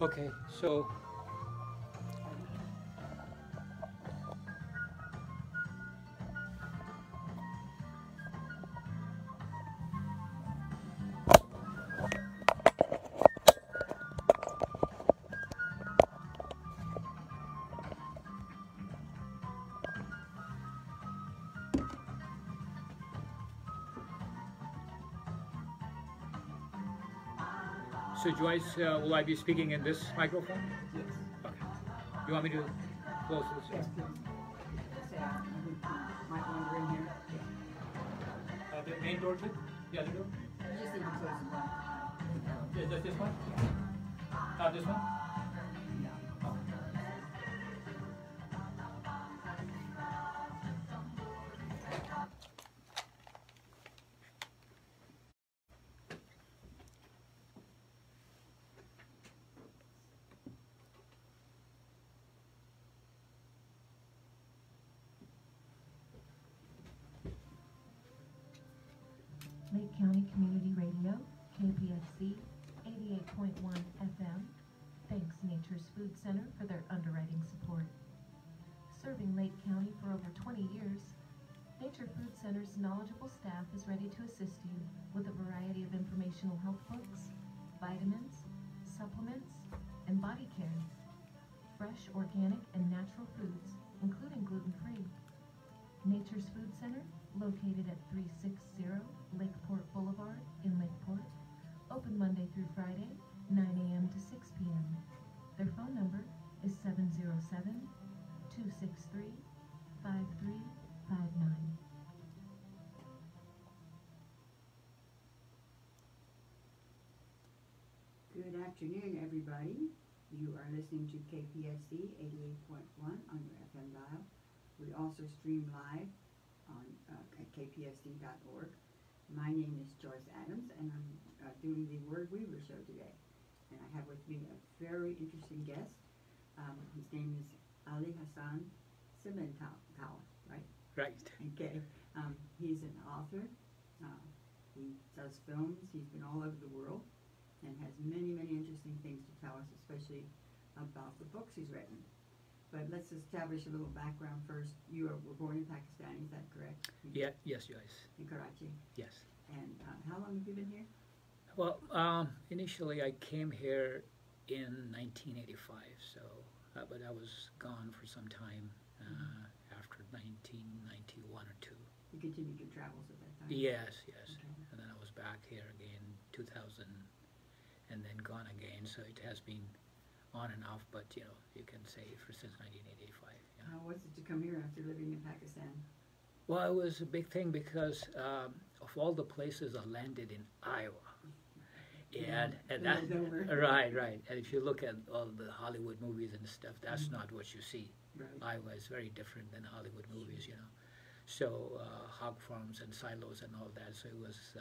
Okay, so Joyce, will I be speaking in this microphone? Yes. Okay. You want me to close this? Yes, please. Might wander in here. The main door too? The other door? You just need to close the one. Is that this one? This one? No. Oh. Lake County Community Radio, KPFC, 88.1 FM, thanks Nature's Food Center for their underwriting support. Serving Lake County for over 20 years, Nature Food Center's knowledgeable staff is ready to assist you with a variety of informational health books, vitamins, supplements, and body care. Fresh, organic, and natural foods, including gluten-free. Nature's Food Center, located at 360 Lakeport Boulevard in Lakeport, open Monday through Friday, 9 a.m. to 6 p.m. Their phone number is 707-263-5359. Good afternoon, everybody. You are listening to KPFC 88.1 on your FM dial. We also stream live on at kpfc.org. My name is Joyce Adams, and I'm doing the Word Weaver show today. And I have with me a very interesting guest. His name is Ali Hassan Cemendtaur, right? Right. Okay. He's an author. He does films. He's been all over the world and has many, many interesting things to tell us, especially about the books he's written. But let's establish a little background first. You were born in Pakistan, is that correct? Yeah. Yes, Joyce. In Karachi. Yes. And how long have you been here? Well, initially I came here in 1985, so but I was gone for some time after 1991 or two. You continued your travels at that time? Yes, yes. Okay. And then I was back here again 2000 and then gone again, so it has been on and off, but you know, you can say since 1985. Yeah. How was it to come here after living in Pakistan? Well, it was a big thing because of all the places I landed in Iowa. And that, right. And if you look at all the Hollywood movies and stuff, that's not what you see. Right. Iowa is very different than Hollywood movies, you know. So hog farms and silos and all that. So it was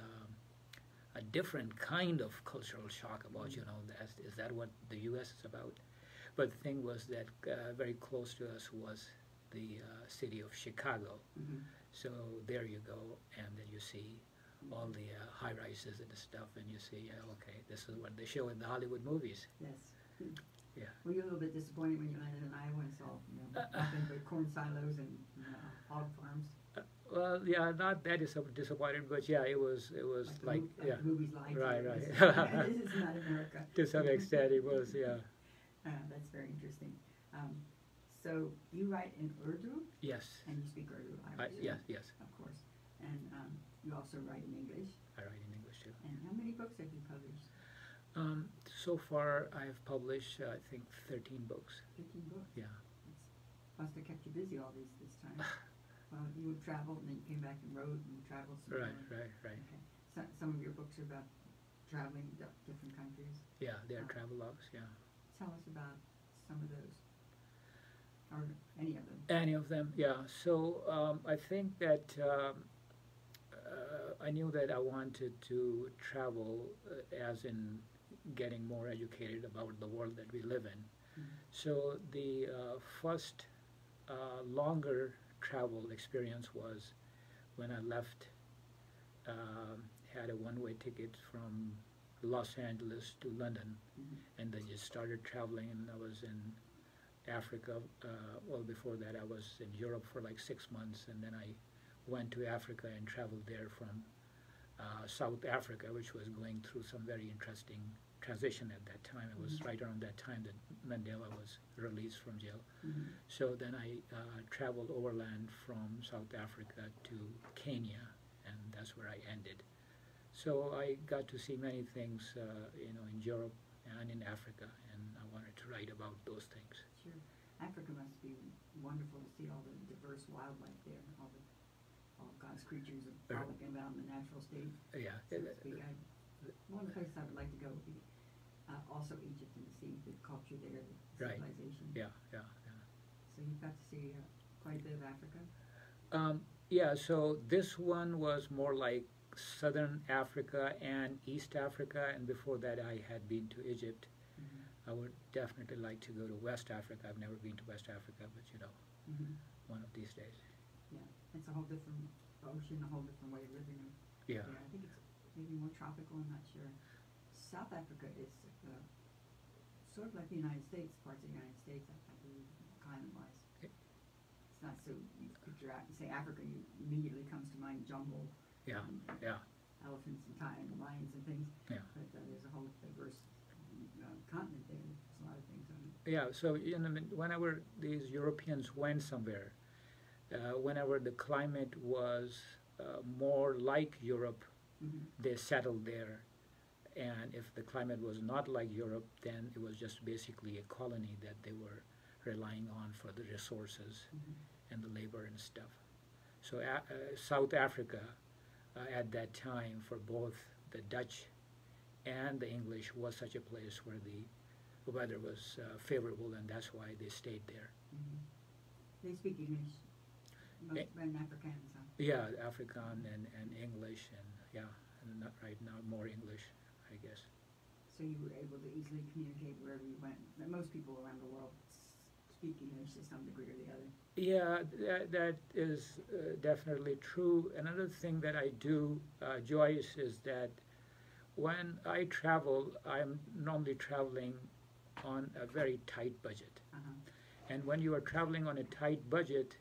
a different kind of cultural shock about, you know, is that what the U.S. is about? But the thing was that very close to us was the city of Chicago. So there you go, and then you see all the high-rises and the stuff, and you see, okay, this is what they show in the Hollywood movies. Yes. Yeah. Were you a little bit disappointed when you landed in Iowa and saw, nothing but corn silos and hog farms? Well, yeah, not that disappointed, but yeah, it was like yeah, movies like right. This is not America. To some extent, it was, yeah. That's very interesting. So you write in Urdu? Yes. And you speak Urdu, I yes, yes. Of course. And you also write in English? I write in English too. And how many books have you published? So far, I've published, I think, 13 books. 13 books? Yeah. Must have kept you busy all this time. Well, you would travel, and then you came back and wrote, and you traveled some more. Right. Okay. Some of your books are about traveling to different countries. Yeah, they're travelogues, yeah. Tell us about some of those, or any of them. Any of them, yeah. So I think that I knew that I wanted to travel as in getting more educated about the world that we live in. So the first longer travel experience was when I left, had a one-way ticket from Los Angeles to London, Mhm. and then just started traveling. And I was in Africa. Well, before that, I was in Europe for like 6 months, and then I went to Africa and traveled there from South Africa, which was going through some very interesting transition at that time. It was Mhm. right around that time that Mandela was released from jail. Mhm. So then I traveled overland from South Africa to Kenya, and that's where I ended. So I got to see many things, in Europe and in Africa, and I wanted to write about those things. Sure. Africa must be wonderful to see all the diverse wildlife there, all God's creatures frolicking about in the natural state. Yeah, So to speak. One of the places I would like to go would be also Egypt and see the culture there, the Right. civilization. yeah. So you've got to see quite a bit of Africa. Yeah, so this one was more like Southern Africa and East Africa, and before that I had been to Egypt. Mm-hmm. I would definitely like to go to West Africa. I've never been to West Africa, but Mm-hmm. one of these days. Yeah, it's a whole different ocean, a whole different way of living. Yeah. I think it's maybe more tropical. I'm not sure. South Africa is sort of like the United States, parts of the United States, I believe, climate-wise. Okay. It's not so, you picture, say Africa, you immediately comes to mind jungle, Yeah, and yeah, elephants and lions and things. yeah. But there's a whole diverse continent there. There's a lot of things on it. Yeah, so whenever these Europeans went somewhere, whenever the climate was more like Europe, Mm-hmm. they settled there. And if the climate was not like Europe, then it was just basically a colony that they were relying on for the resources Mm-hmm. and the labor and stuff. So South Africa at that time for both the Dutch and the English was such a place where the weather was favorable, and that's why they stayed there. Mm-hmm. They speak English, most and Afrikaans, huh? Yeah, Afrikaan and English, and and right now more English, I guess. So you were able to easily communicate wherever you went. Most people around the world speak English to some degree or the other. Yeah, that is definitely true. Another thing that I do, Joyce, is that when I travel, I'm normally traveling on a very tight budget. Uh-huh. And when you are traveling on a tight budget,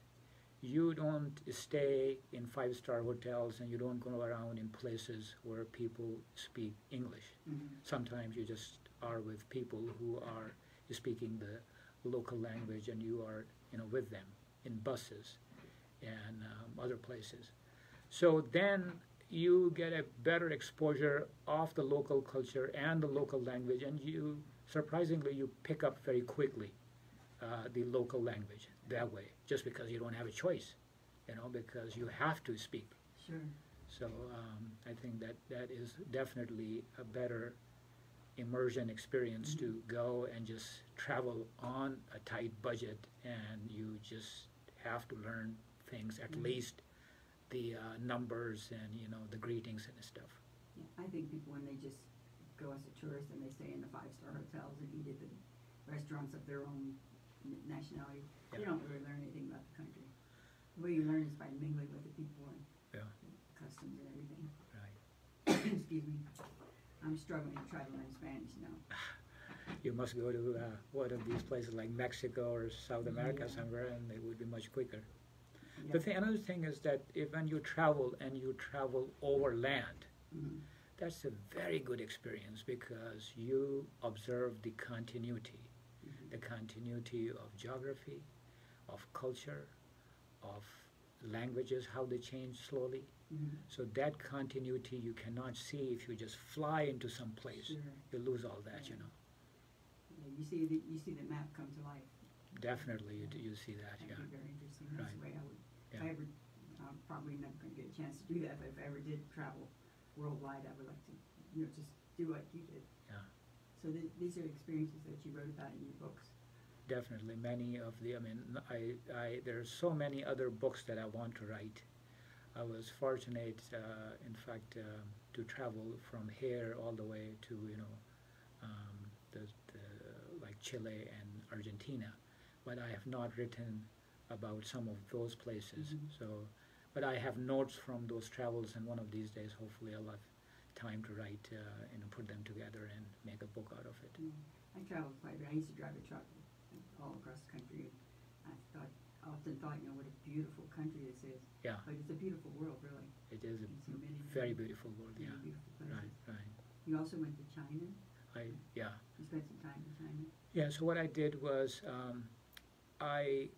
you don't stay in five-star hotels, and you don't go around in places where people speak English. Mm-hmm. Sometimes you just are with people who are speaking the local language, and you are with them in buses and other places. So then you get a better exposure of the local culture and the local language, and you surprisingly you pick up very quickly the local language that way, just because you don't have a choice, because you have to speak. Sure. So I think that is definitely a better immersion experience to go and just travel on a tight budget, and you just have to learn things, at least the numbers and the greetings and stuff. Yeah, I think people, when they just go as a tourist and they stay in the five-star hotels and eat at the restaurants of their own nationality, you don't really learn anything about the country. The way you learn is by mingling with the people and customs and everything. Right. Excuse me. I'm struggling to try to learn Spanish now. You must go to one of these places like Mexico or South America somewhere, and it would be much quicker. Yeah. Another thing is that when you travel and you travel over land, Mm-hmm. that's a very good experience, because you observe the continuity, the continuity of geography, of culture, of languages, how they change slowly. Mm-hmm. So that continuity you cannot see if you just fly into some place. Sure. You lose all that, Yeah, you see the map come to life. Definitely, you see that, That'd be very interesting. That's Right. the way I would. Yeah. I'm probably never going to get a chance to do that, but if I ever did travel worldwide, I would like to, just do what you did. Yeah. So these are experiences that you wrote about in your books. Definitely, many of there's so many other books that I want to write. I was fortunate, in fact, to travel from here all the way to, like Chile and Argentina, but I have not written about some of those places. Mm-hmm. So, but I have notes from those travels, and one of these days, hopefully, I'll have time to write, put them together and make a book out of it. I traveled quite a bit. I used to drive a truck all across the country. And I often thought, what a beautiful country this is. Yeah, But it's a beautiful world, really. it is a In so many very beautiful world. many Yeah, beautiful places. right, right. You also went to China. Yeah. You spent some time in China. Yeah, so what I did was I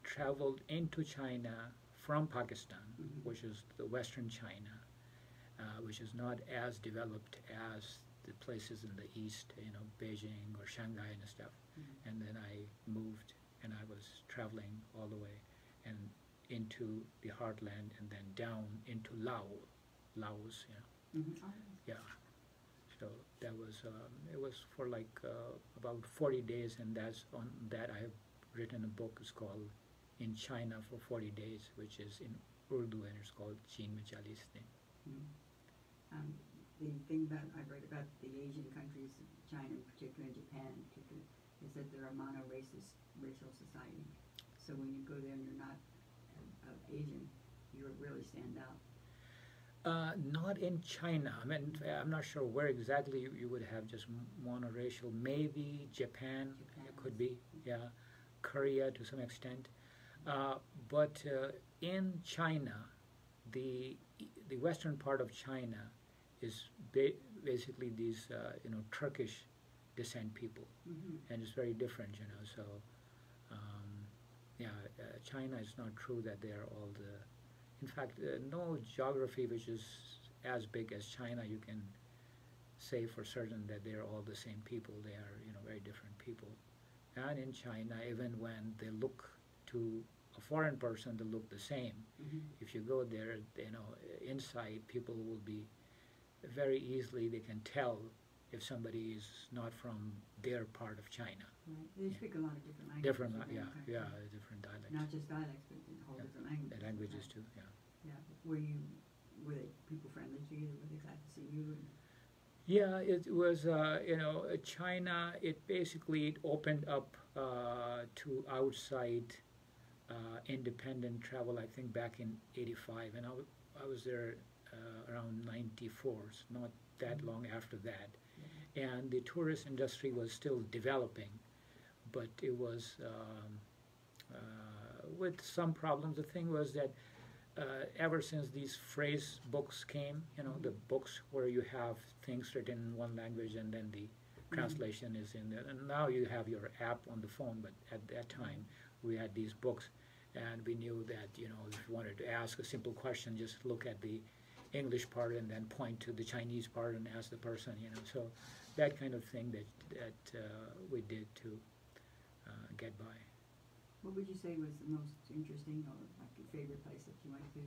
traveled into China from Pakistan, which is the Western China, which is not as developed as the places in the East, Beijing or Shanghai and stuff. And then I moved and I was traveling all the way and into the heartland and then down into Laos, yeah. So that was, it was for like about 40 days, and that's on that I have written a book. It's called In China for 40 Days, which is in Urdu, and it's called Chin Mein 40 Din. The thing I read about the Asian countries, China in particular, and Japan in particular, is that they're a racial society. So when you go there and you're not Asian, you really stand out. Not in China. I mean, I'm not sure where exactly you would have just monoracial. Maybe Japan, it could be, yeah. Korea to some extent. But in China, the western part of China is basically these, Turkish descent people. And it's very different, so, China is not true that they're all in fact, no geography which is as big as China, you can say for certain that they're all the same people. They are, very different people. And in China, even when they look to a foreign person, they look the same. If you go there, inside people will be very easily, they can tell if somebody is not from their part of China. Right. They speak a lot of different languages. Different dialects. Not just dialects, but whole different languages. Languages too, yeah. Yeah. Were they people friendly to you? Were they glad to see you? Yeah, it was, China, it basically opened up to outside independent travel, I think, back in '85. And I was there around '94, so not that long after that. And the tourist industry was still developing, but it was with some problems. The thing was that ever since these phrase books came, the books where you have things written in one language and then the translation is in there, and now you have your app on the phone, but at that time we had these books, and we knew that, if you wanted to ask a simple question, just look at the English part and then point to the Chinese part and ask the person, so that kind of thing that we did to get by. What would you say was the most interesting or like your favorite place that you went to?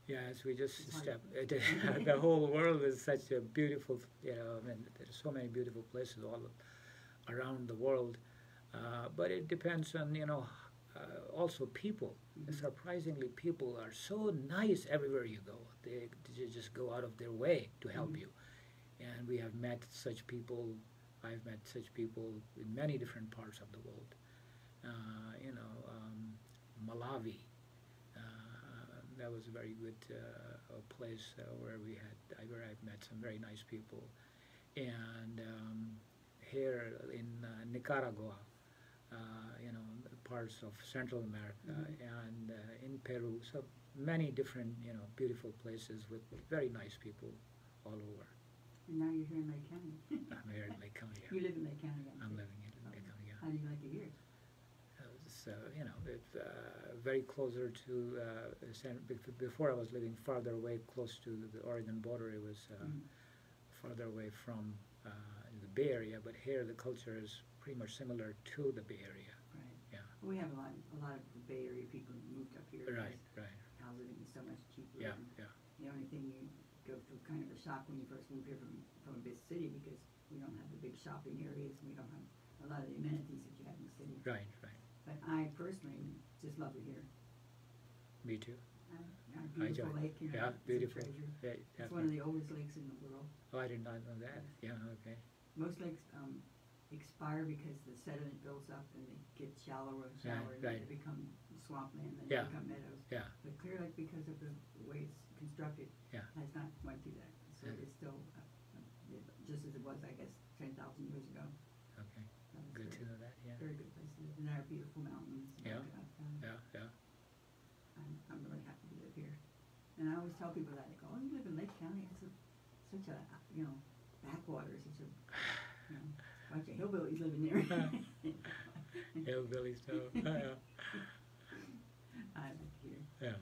Yes, we just step. The whole world is such a beautiful, there's so many beautiful places all around the world, but it depends on, also people. Surprisingly, people are so nice everywhere you go. They just go out of their way to help you. And we have met such people. I've met such people in many different parts of the world. Malawi. That was a very good place where I've met some very nice people. And here in Nicaragua, parts of Central America, and in Peru. So many different, beautiful places with very nice people all over. And now you're here in Lake County. I'm here in Lake County. You live in Lake County. I'm living in Lake County. How do you like it here? It's very closer to before I was living farther away, close to the Oregon border. It was farther away from the Bay Area, but here the culture is pretty much similar to the Bay Area. Right. Yeah. Well, we have a lot of the Bay Area people who moved up here. Right. Housing is so much cheaper. Yeah. The only thing you go through kind of a shock when you first move here from a big city, because we don't have the big shopping areas. We don't have a lot of the amenities that you have in the city. Right. But I personally just love it here. Me too. Beautiful lake, Yeah, it's beautiful. a treasure. Yeah, It's one of the oldest lakes in the world. Oh, I did not know that. Yeah, okay. Most lakes expire because the sediment builds up and they get shallower and shallower, and Right. they become swampland, and then Yeah. they become meadows. Yeah. But Clear Lake, because of the way it's constructed Yeah. has not went through that. So Yeah. it's still just as it was, I guess, 10,000 years ago. Okay. So it's Good to very, know that. Yeah. very good place to live. And there are beautiful mountains. Yeah. And, Yeah. I'm really happy to live here. And I always tell people that, they go, oh, you live in Lake County? It's such a, backwater, such a, bunch of hillbillies living there. Hillbilly stuff. Yeah. I like it here. Yeah.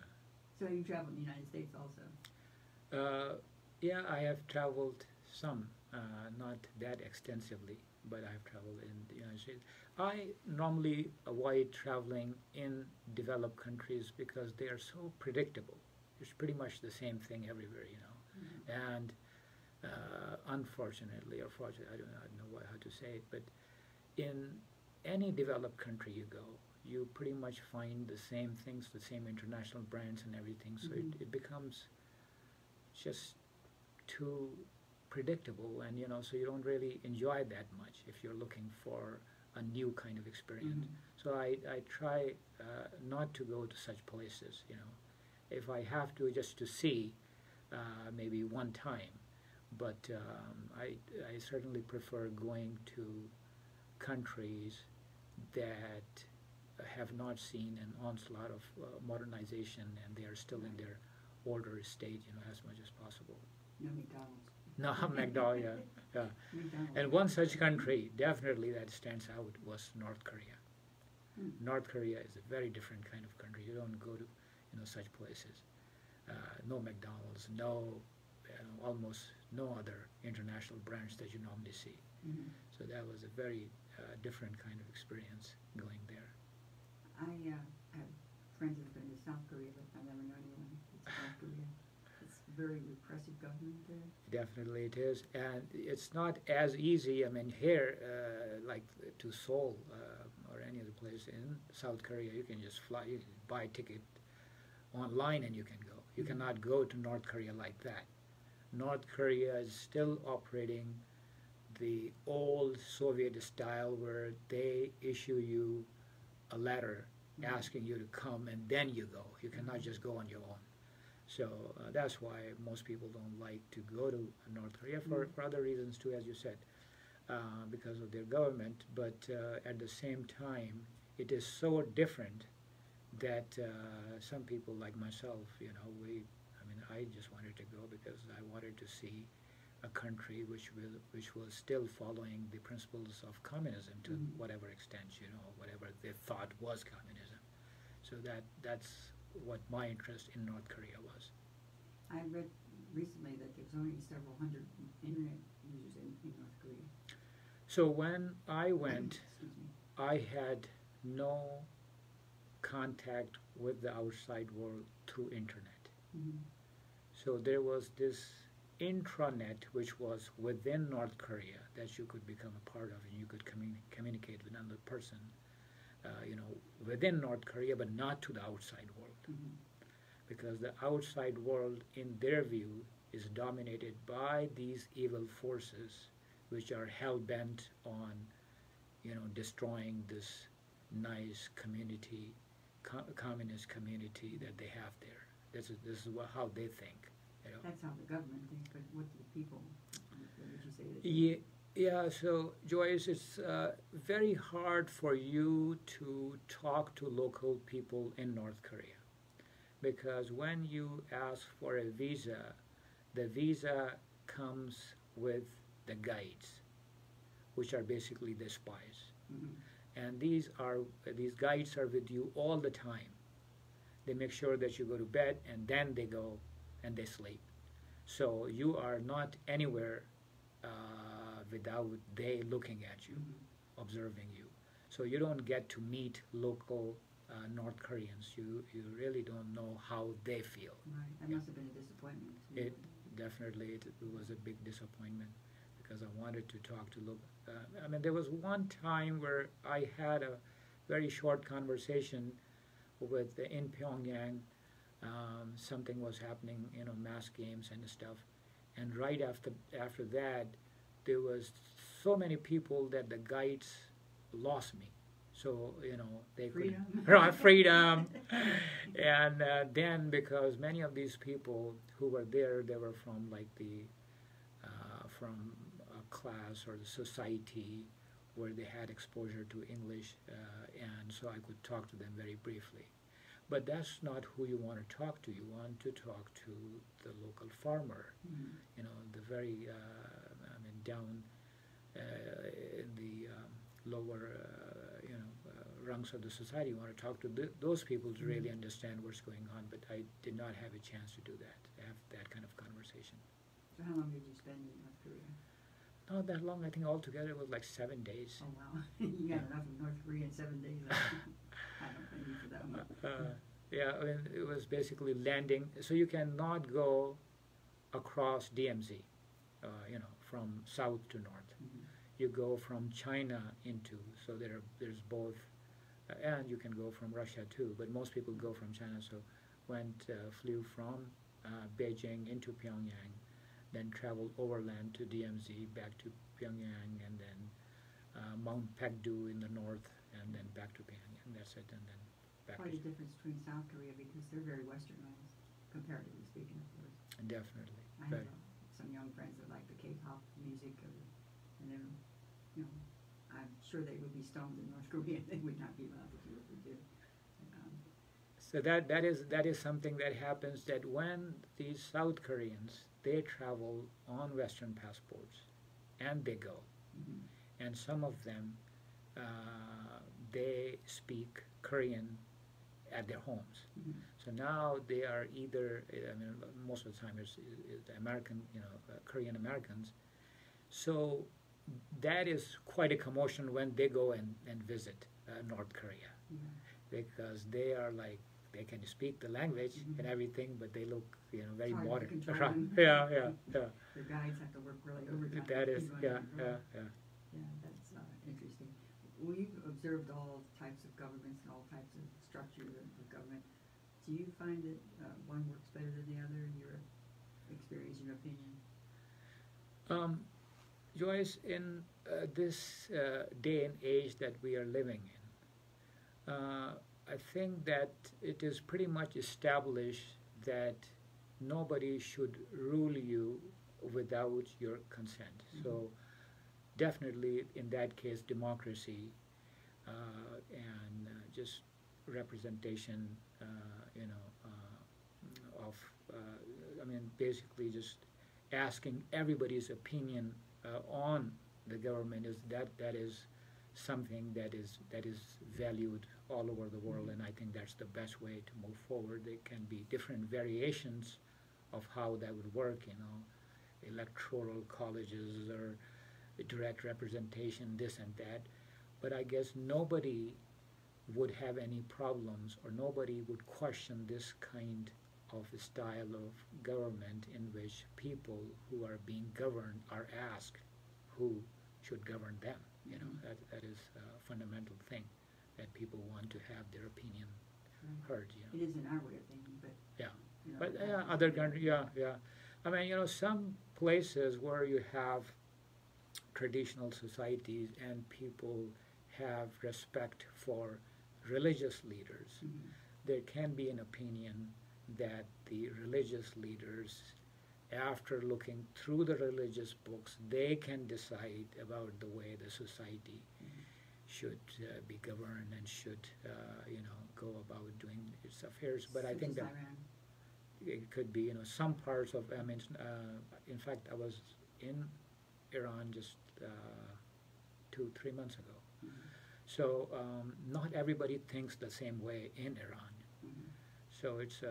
So you travel in the United States also? Yeah, I have traveled some, not that extensively, but I have traveled in the United States. I normally avoid traveling in developed countries because they are so predictable. It's pretty much the same thing everywhere, Mm-hmm. And unfortunately, or fortunately, I don't know how to say it, but in any developed country you go, you pretty much find the same things, the same international brands and everything. So Mm-hmm. it becomes just too predictable, and so you don't really enjoy that much if you're looking for a new kind of experience. Mm-hmm. So I try not to go to such places. If I have to, just to see, maybe one time. But I certainly prefer going to countries that have not seen an onslaught of modernization, and they are still in their older state, as much as possible. No McDonald's. No, McDonald's, yeah. McDonald's. And one such country, definitely, that stands out was North Korea. North Korea is a very different kind of country. You don't go to, such places. No McDonald's, no, almost no other international brands that you normally see. Mm-hmm. So that was a very different kind of experience going there. I have friends that have been to South Korea, but I never know anyone in South Korea. It's a very repressive government there. Definitely it is, and it's not as easy. I mean, here, like to Seoul or any other place in South Korea, you can just fly, you can buy a ticket online and you can go. You cannot go to North Korea like that. North Korea is still operating the old Soviet style where they issue you a letter asking you to come and then you go. You cannot just go on your own. So that's why most people don't like to go to North Korea for other reasons too, as you said, because of their government. But at the same time, it is so different that some people like myself, I just wanted to go because I wanted to see a country which was still following the principles of communism to whatever extent, whatever they thought was communism. So that's what my interest in North Korea was. I read recently that there's only several hundred internet users in North Korea. So when I went, Excuse me. I had no contact with the outside world through internet. Mm-hmm. So there was this intranet which was within North Korea that you could become a part of, and you could communicate with another person, within North Korea, but not to the outside world. Mm-hmm. Because the outside world, in their view, is dominated by these evil forces which are hell-bent on, destroying this nice community, communist community that they have there. This is how they think. That's how the government thinks, but what do the people, what would you say that Yeah, so Joyce, it's very hard for you to talk to local people in North Korea, because when you ask for a visa, the visa comes with the guides, which are basically the spies. Mm-hmm. And these guides are with you all the time. They make sure that you go to bed, and then they go and they sleep. So you are not anywhere without they looking at you, observing you. So you don't get to meet local North Koreans. You really don't know how they feel. Right, that must have been a disappointment. It was a big disappointment, because I wanted to talk to local. There was one time where I had a very short conversation with in Pyongyang. Something was happening, mass games and stuff, and right after that, there was so many people that the guides lost me. So they Freedom. freedom, and then because many of these people who were there, they were from like the from a class or the society where they had exposure to English, and so I could talk to them very briefly. But that's not who you want to talk to. You want to talk to the local farmer, you know, the very, I mean, down in the lower, rungs of the society. You want to talk to those people to really understand what's going on. But I did not have a chance to do that, have that kind of conversation. So how long did you spend in North Korea? Not that long. I think altogether it was like 7 days. Oh wow, you got enough of North Korea in 7 days. I don't blame you for that one. Yeah, I mean, it was basically landing. So you cannot go across DMZ, from south to north. You go from China into, so there's both, and you can go from Russia too, but most people go from China. So flew from Beijing into Pyongyang, then traveled overland to DMZ, back to Pyongyang, and then Mount Pekdu in the north, and then back to Pyongyang. That's it, and then back. Quite a difference between South Korea because they're very westernized, comparatively speaking, of course. Definitely. I have some young friends that like the K-pop music, and they're, I'm sure they would be stoned in North Korea. They would not be allowed to do what they do. So that is something that happens, that when these South Koreans, they travel on Western passports, and they go, and some of them they speak Korean at their homes. So now they are either, I mean, most of the time it's American, Korean Americans. So that is quite a commotion when they go and visit North Korea, because they are like, they can speak the language and everything, but they look, very modern. Yeah. Their guides have to work really overtime. That is, yeah. Yeah, that's interesting. Well, you've observed all types of governments and all types of structures of government. Do you find that one works better than the other in your experience, in your opinion? Joyce, in this day and age that we are living in, I think that it is pretty much established that nobody should rule you without your consent. So definitely in that case, democracy and just representation, of, basically just asking everybody's opinion on the government that is something that is valued all over the world, and I think that's the best way to move forward. There can be different variations of how that would work, electoral colleges or direct representation, this and that, but I guess nobody would have any problems, or nobody would question this kind of style of government in which people who are being governed are asked who should govern them. That is a fundamental thing, that people want to have their opinion heard. It is in our way of thinking, but other countries, I mean, some places where you have traditional societies and people have respect for religious leaders, there can be an opinion that the religious leaders, after looking through the religious books, they can decide about the way the society should be governed and should, go about doing its affairs. But I think that it could be, some parts of, in fact, I was in Iran just 2-3 months ago. So not everybody thinks the same way in Iran. So it's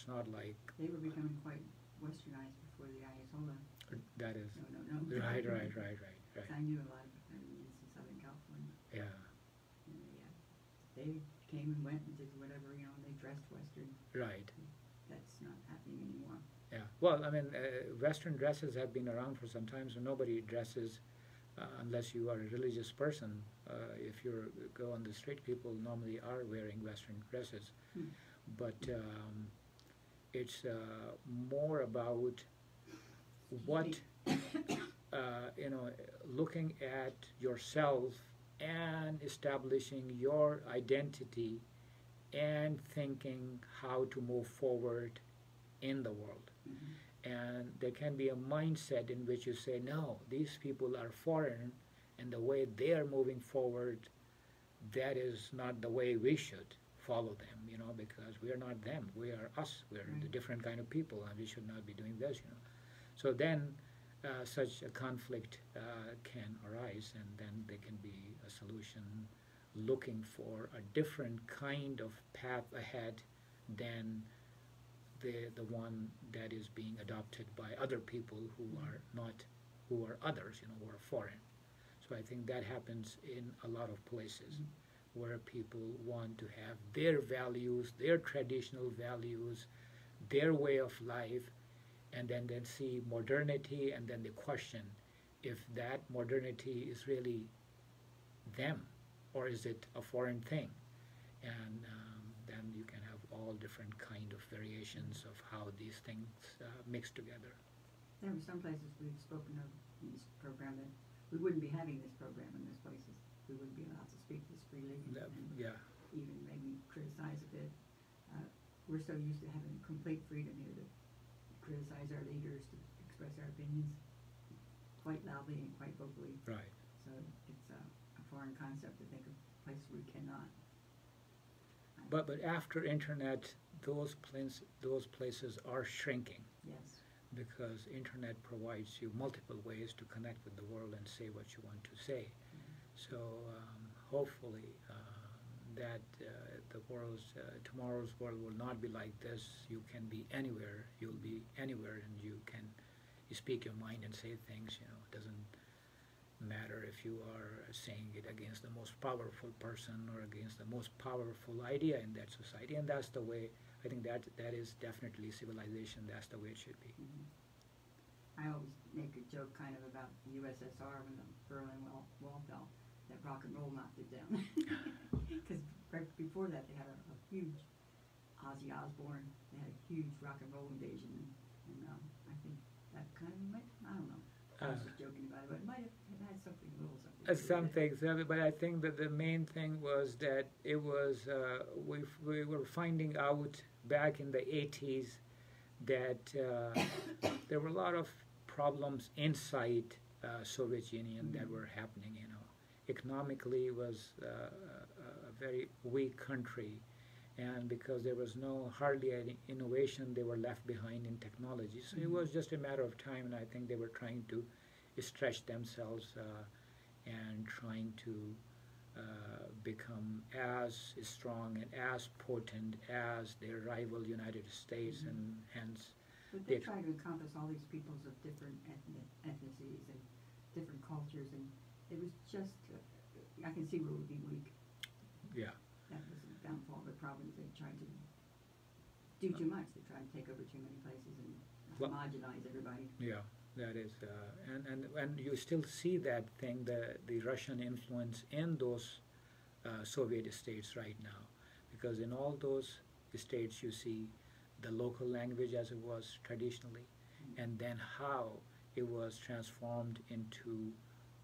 not like they were becoming quite westernized before the Ayatollah. That is No. Right. I knew a lot of Iranians in Southern California. Yeah. They came and went and did whatever, they dressed Western. Right. That's not happening anymore. Yeah. Well, I mean, Western dresses have been around for some time, so nobody dresses unless you are a religious person. If you go on the street, people normally are wearing Western dresses. But it's more about what, looking at yourself and establishing your identity and thinking how to move forward in the world. And there can be a mindset in which you say, no, these people are foreign, and the way they are moving forward, that is not the way we should follow them, you know, because we are not them. We are us. We are the different kind of people, and we should not be doing this, you know. So then such a conflict can arise, and then there can be a solution looking for a different kind of path ahead than the one that is being adopted by other people who are not, who are others, you know, who are foreign. So I think that happens in a lot of places where people want to have their values, their traditional values, their way of life, and then see modernity, and then they question if that modernity is really them, or is it a foreign thing? And then you can have all different kind of variations of how these things mix together. There were some places we've spoken of in this program that we wouldn't be having this program in those places. We wouldn't be allowed to speak this freely and even maybe criticize a bit. We're so used to having complete freedom here to criticize our leaders, to express our opinions quite loudly and quite vocally. Right. So it's a foreign concept to think of places we cannot. But after internet, those places are shrinking. Yes. Because internet provides you multiple ways to connect with the world and say what you want to say. So hopefully that the world's tomorrow's world will not be like this. You can be anywhere. You'll be anywhere, and you speak your mind and say things. You know, it doesn't matter if you are saying it against the most powerful person or against the most powerful idea in that society. And that's the way. I think that is definitely civilization. That's the way it should be. I always make a joke kind of about the USSR when the Berlin Wall fell, that rock and roll knocked it down. Because right before that they had a huge Ozzy Osbourne, they had a huge rock and roll invasion, and I think that kind of might, I don't know, I was just joking about it, but it might have had something, a little something. Some things, but I think that the main thing was that it was, we were finding out back in the 80s that there were a lot of problems inside Soviet Union that were happening, you know. Economically, it was a very weak country, and because there was hardly any innovation, they were left behind in technology. So it was just a matter of time, and I think they were trying to stretch themselves and trying to become as strong and as potent as their rival United States, and hence. But they try to encompass all these peoples of different ethnicities and different cultures, and it was just, I can see where it would be weak. Yeah. That was the downfall of the province. They tried to do too much. They tried to take over too many places and homogenize everybody. Yeah, that is, and you still see that thing, the Russian influence in those Soviet states right now, because in all those states you see the local language as it was traditionally, and then how it was transformed into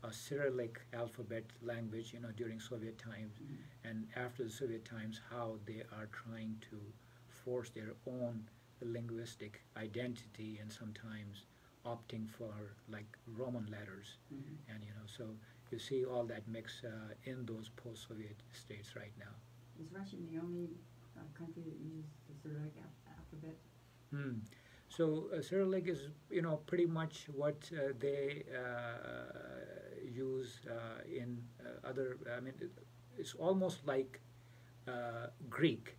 a Cyrillic alphabet language, you know, during Soviet times, and after the Soviet times, how they are trying to force their own linguistic identity, and sometimes opting for like Roman letters, and you know, so you see all that mix in those post-Soviet states right now. Is Russian the only country that uses the Cyrillic alphabet? So Cyrillic is, you know, pretty much what they use in other. I mean, it's almost like Greek,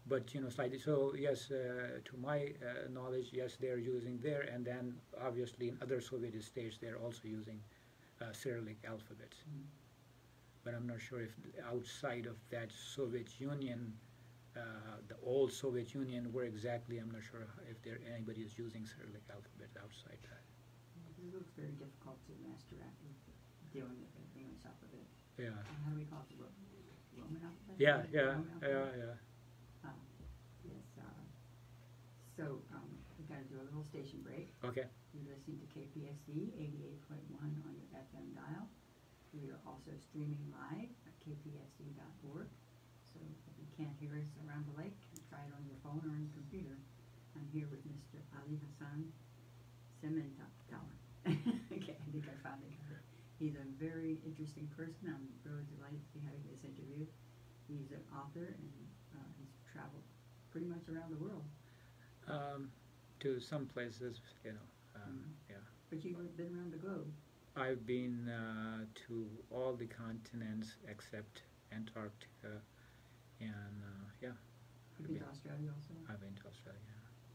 but you know, slightly. So yes, to my knowledge, yes, they're using there, and then obviously in other Soviet states they're also using Cyrillic alphabets. But I'm not sure if outside of that Soviet Union. The old Soviet Union, where exactly, I'm not sure if anybody is using Cyrillic alphabet outside that. It looks very difficult to master after dealing with the English alphabet. Yeah. How do we call it? Roman alphabet? Yeah. Roman alphabet? Yes. So we've got to do a little station break. Okay. You're listening to KPSD 88.1 on your FM dial. We are also streaming live at kpsd.org. So if you can't hear us around the lake, try it on your phone or on your computer. I'm here with Mr. Ali Hassan Cemendtaur. Okay, I think I finally got it. He's a very interesting person. I'm really delighted to be having this interview. He's an author and he's traveled pretty much around the world. To some places, yeah. But you've been around the globe. I've been to all the continents except Antarctica, and yeah. You've been to Australia also? I've been to Australia.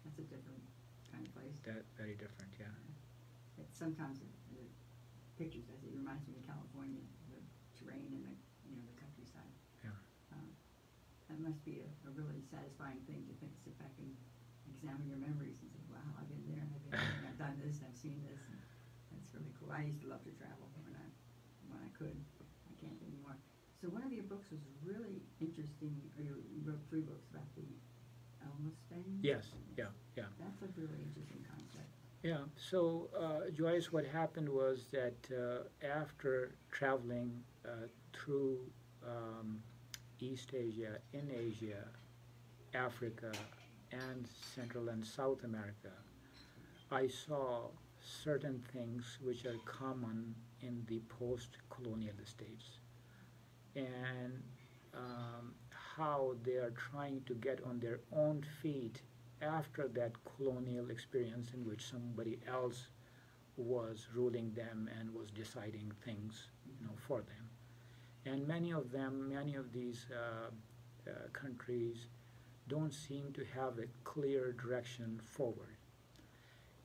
That's a different kind of place. That very different, yeah. Sometimes the pictures, it reminds me of California, the terrain and the countryside. Yeah. That must be a really satisfying thing to sit back and examine your memories and say, wow, I've been there, I've done this, I've seen this. And that's really cool. I used to love to travel when I could. I can't anymore. So one of your books was really interesting, or you wrote 3 books about the Elma Stang? Yes, yeah. That's a really interesting concept. Yeah, so Joyce, what happened was that after traveling through East Asia, in Asia, Africa, and Central and South America, I saw certain things which are common in the post-colonial states, and how they are trying to get on their own feet after that colonial experience in which somebody else was ruling them and was deciding things, for them. And many of these countries don't seem to have a clear direction forward.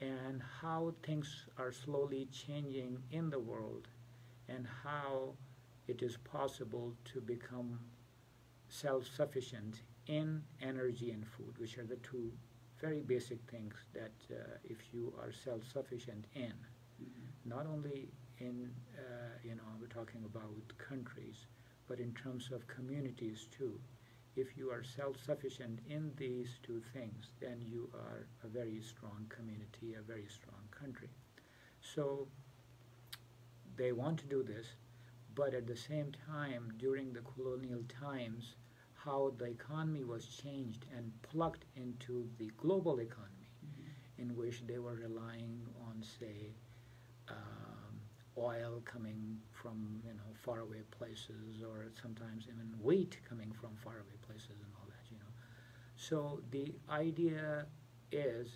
And how things are slowly changing in the world, and how it is possible to become self-sufficient in energy and food, which are the 2 very basic things that if you are self-sufficient in, not only in, we're talking about countries, but in terms of communities too. If you are self-sufficient in these 2 things, then you are a very strong community, a very strong country. So they want to do this, but at the same time, during the colonial times, how the economy was changed and plugged into the global economy, in which they were relying on, say, oil coming from faraway places, or sometimes even wheat coming from faraway places and all that. So the idea is,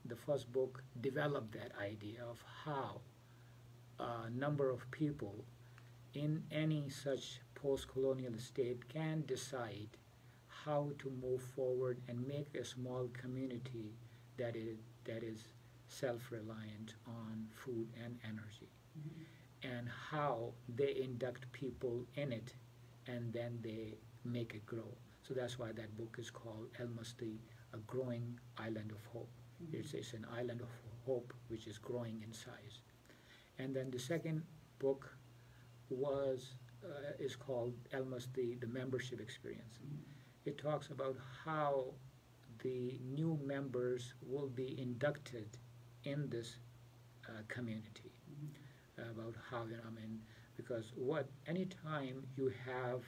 the first book developed that idea of how a number of people in any such post-colonial state can decide how to move forward and make a small community that is self-reliant on food and energy, and how they induct people in it, and then they make it grow. So that's why that book is called Elmasti, A Growing Island of Hope. It's an island of hope which is growing in size. And then the second book is called Elmasti, The Membership Experience. It talks about how the new members will be inducted in this community, about how, because anytime you have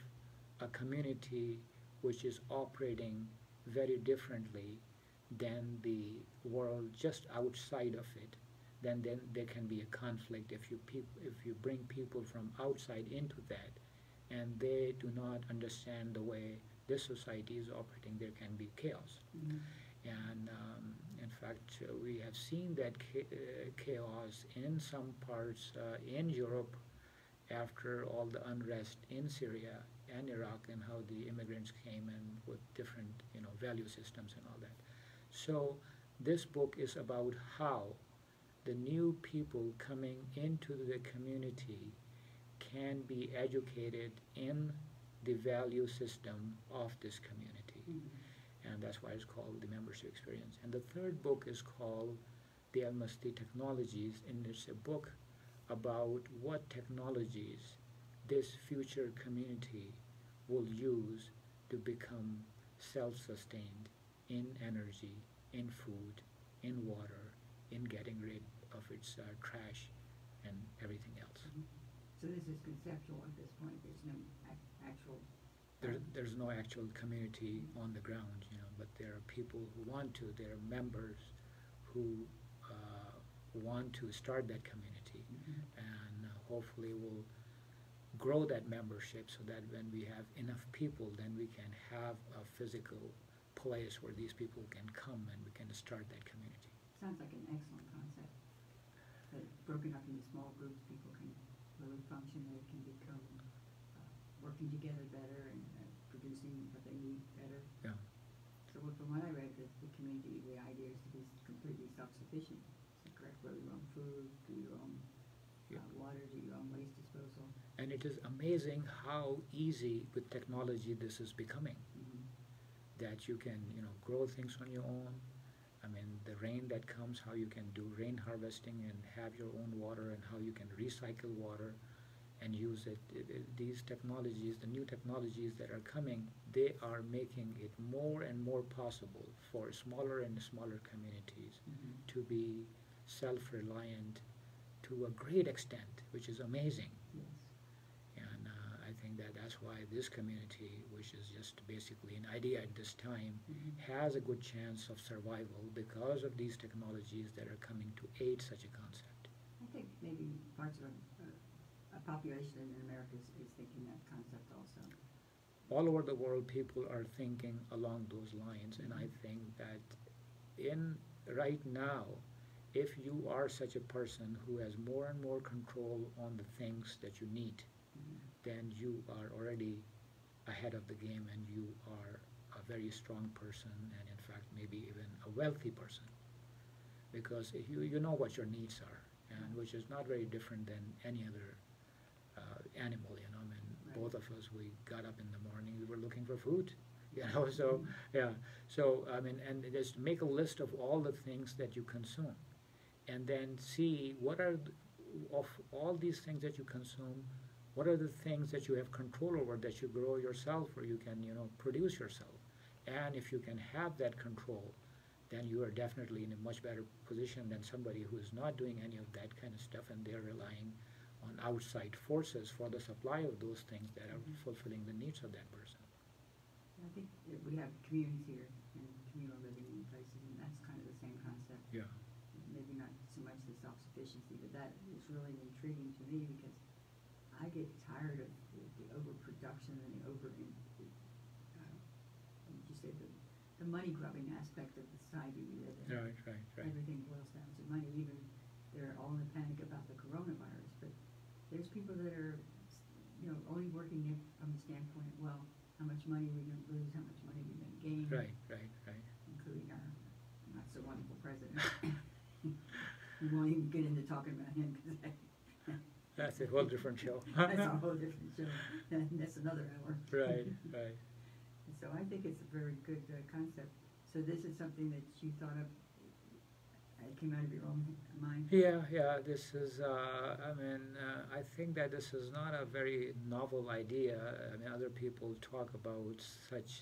a community which is operating very differently than the world just outside of it, then there can be a conflict if you bring people from outside into that, and they do not understand the way this society is operating. There can be chaos. And in fact, we have seen that chaos in some parts in Europe after all the unrest in Syria and Iraq, and how the immigrants came in with different value systems and all that. So this book is about how the new people coming into the community can be educated in the value system of this community. And that's why it's called The Membership Experience. And the third book is called The Almasti Technologies, and it's a book about what technologies this future community will use to become self-sustained in energy, in food, in water, in getting rid of its trash and everything else. So this is conceptual at this point. There's no actual there's no actual community on the ground, you know, but there are people who want to. There are members who want to start that community, and hopefully we'll grow that membership so that when we have enough people, then we can have a physical place where these people can come and we can start that community. Sounds like an excellent concept. That broken up into small groups, people can really function. They can become working together better and producing what they need better. Yeah. So from what I read, the community, the idea is to be completely self-sufficient. So correct, grow your own food, do your own water, do your own waste disposal. And it is amazing how easy with technology this is becoming. That you can, you know, grow things on your own. I mean, the rain that comes, how you can do rain harvesting and have your own water, and how you can recycle water and use it. These technologies, the new technologies that are coming, they are making it more and more possible for smaller and smaller communities to be self-reliant to a great extent, which is amazing. Yes. And I think that's why this community, which is just basically an idea at this time, has a good chance of survival because of these technologies that are coming to aid such a concept. I think maybe parts of a population in America is thinking that concept also. All over the world, people are thinking along those lines, and I think that right now, if you are such a person who has more and more control on the things that you need, then you are already ahead of the game, and you are a very strong person, and in fact maybe even a wealthy person, because you know what your needs are, and which is not very different than any other animal, you know. I mean, both of us, we got up in the morning, we were looking for food, you know. So so I mean, and just make a list of all the things that you consume, and then see what are of all these things that you consume, what are the things that you have control over, that you grow yourself, or you can, you know, produce yourself. And if you can have that control, then you are definitely in a much better position than somebody who is not doing any of that kind of stuff, and they're relying on outside forces for the supply of those things that are fulfilling the needs of that person. I think that we have communities here and communal living in places, and that's kind of the same concept. Yeah. Maybe not so much the self-sufficiency, but that is really intriguing to me, because I get tired of the overproduction and the the money grubbing aspect of the society we live in. Right. Everything boils down to money. Even they're all in a panic about the coronavirus, but there's people that are, you know, only working it from the standpoint, well, how much money are we going to lose, how much money are we going to gain? Right. Including our not so wonderful president. We won't even get into talking about him, because that's a whole different show. that's a whole different show. That's another hour. Right. So I think it's a very good concept. So this is something that you thought of, it came out of your own mind? Yeah, this is, I think that this is not a very novel idea. I mean, other people talk about such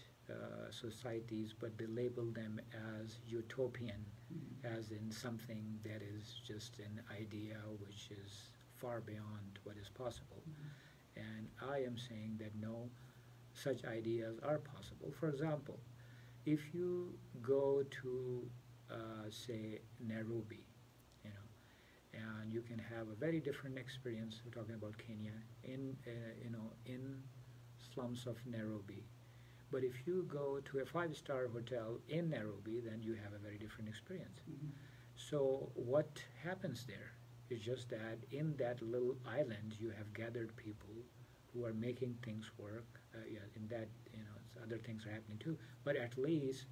societies, but they label them as utopian, as in something that is just an idea which is far beyond what is possible. And I am saying that no, such ideas are possible. For example, if you go to, say, Nairobi, you know, and you can have a very different experience. We're talking about Kenya, in slums of Nairobi. But if you go to a 5-star hotel in Nairobi, then you have a very different experience. So what happens there is just that in that little island, you have gathered people who are making things work. In that, you know, other things are happening too. But at least,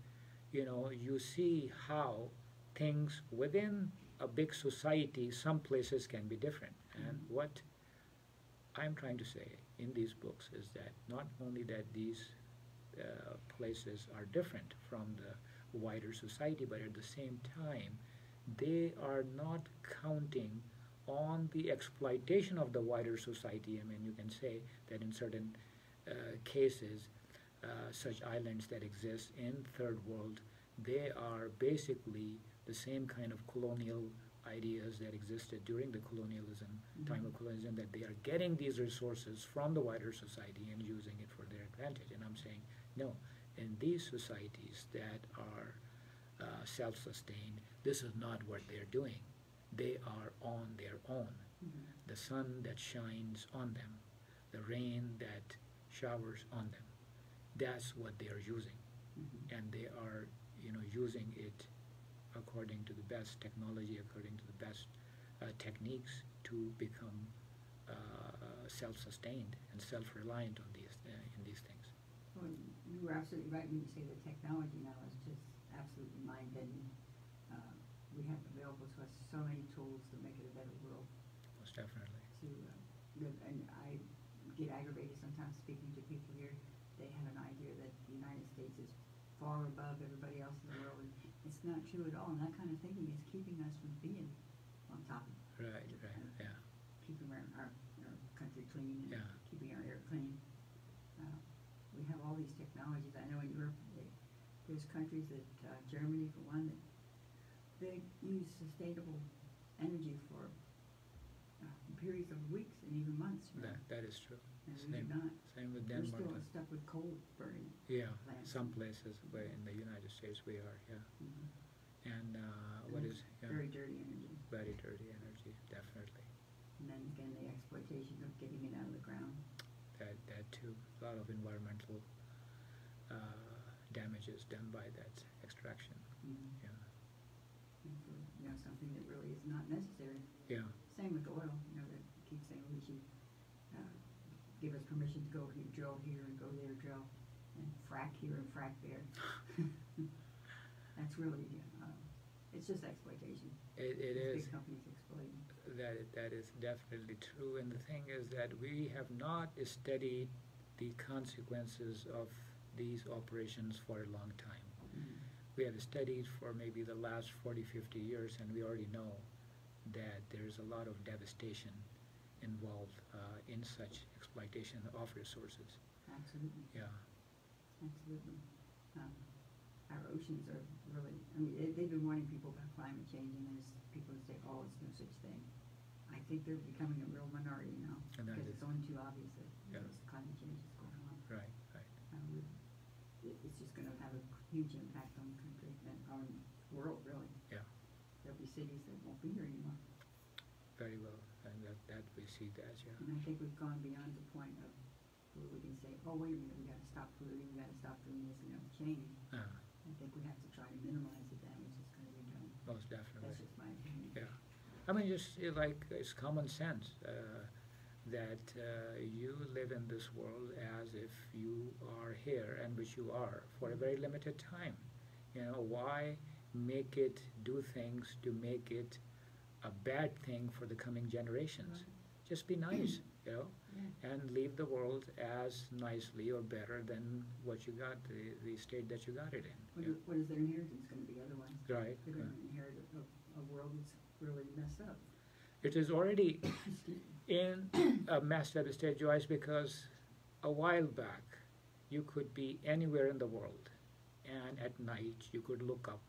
you know, you see how things within a big society, some places can be different. And what I'm trying to say in these books is that not only that these places are different from the wider society, but at the same time, they are not counting on the exploitation of the wider society. I mean, you can say that in certain cases, such islands that exist in third world, they are basically the same kind of colonial ideas that existed during the colonialism, time of colonialism, that they are getting these resources from the wider society and using it for their advantage. And I'm saying, no, in these societies that are self-sustained, this is not what they're doing. They are on their own. The sun that shines on them, the rain that showers on them, that's what they are using. And they are, using it according to the best technology, according to the best techniques to become self-sustained and self-reliant on in these things. Well, you were absolutely right when you say that technology now is just absolutely mind-bending. We have available to us so many tools to make it a better world. Most definitely. To live, and I get aggravated sometimes speaking to people here. They have an idea that the United States is far above everybody else in the world, and it's not true at all. And that kind of thinking is keeping us from being on top of it. Right, yeah. Keeping our country clean and keeping our air clean. We have all these technologies. I know in Europe, there's countries that, Germany for one, that they use sustainable energy for periods of weeks and even months. That is true. And we do not. Same with We're Denmark. still stuck with coal burning. Yeah, plants. some places where in the United States we are, And what is very dirty energy. very dirty energy, definitely. And then again, the exploitation of getting it out of the ground. That too, a lot of environmental damages done by that extraction. Yeah. And for, something that really is not necessary. Yeah. Same with oil. They keep saying we should give us permission to go here, drill here, and go there, drill, and frack here and frack there. That's really, it's just exploitation. It is. Big companies exploiting. That is definitely true. And the thing is that we have not studied the consequences of these operations for a long time. We have studied for maybe the last 40, 50 years, and we already know that there's a lot of devastation involved in such exploitation of resources. Absolutely. Yeah. Absolutely. Our oceans are really, they've been warning people about climate change, and there's people who say, oh, it's no such thing. I think they're becoming a real minority now, because it's only too obvious that climate change is going on. Right. It's just going to have a huge impact on the country and on the world, really. Yeah. There'll be cities that won't be here anymore. Very well, and that we see that, yeah. And I think we've gone beyond the point of where we can say, oh, wait a minute, we got to stop polluting, we got to stop doing this, and it'll change. I think we have to try to minimize the damage that's going to be done. Most definitely. That's just my opinion. Yeah. I mean, just it's common sense that you live in this world as if you are here, and which you are, for a very limited time. Why make it do things to make it a bad thing for the coming generations? Right. Just be nice, and leave the world as nicely or better than what you got, the state that you got it in. What is their inheritance going to be otherwise? Right. They're going to inherit a world that's really messed up. It is already in a messed up state, Joyce, because a while back you could be anywhere in the world, and at night you could look up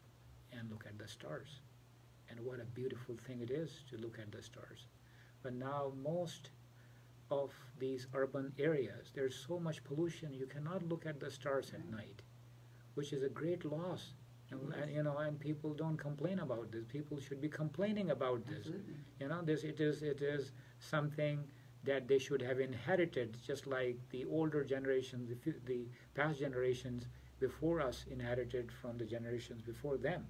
and look at the stars. And what a beautiful thing it is to look at the stars. But now most of these urban areas, there's so much pollution, you cannot look at the stars at night, which is a great loss. And people don't complain about this. People should be complaining about this. Absolutely. It is something that they should have inherited, just like the older generations, the past generations before us inherited from the generations before them.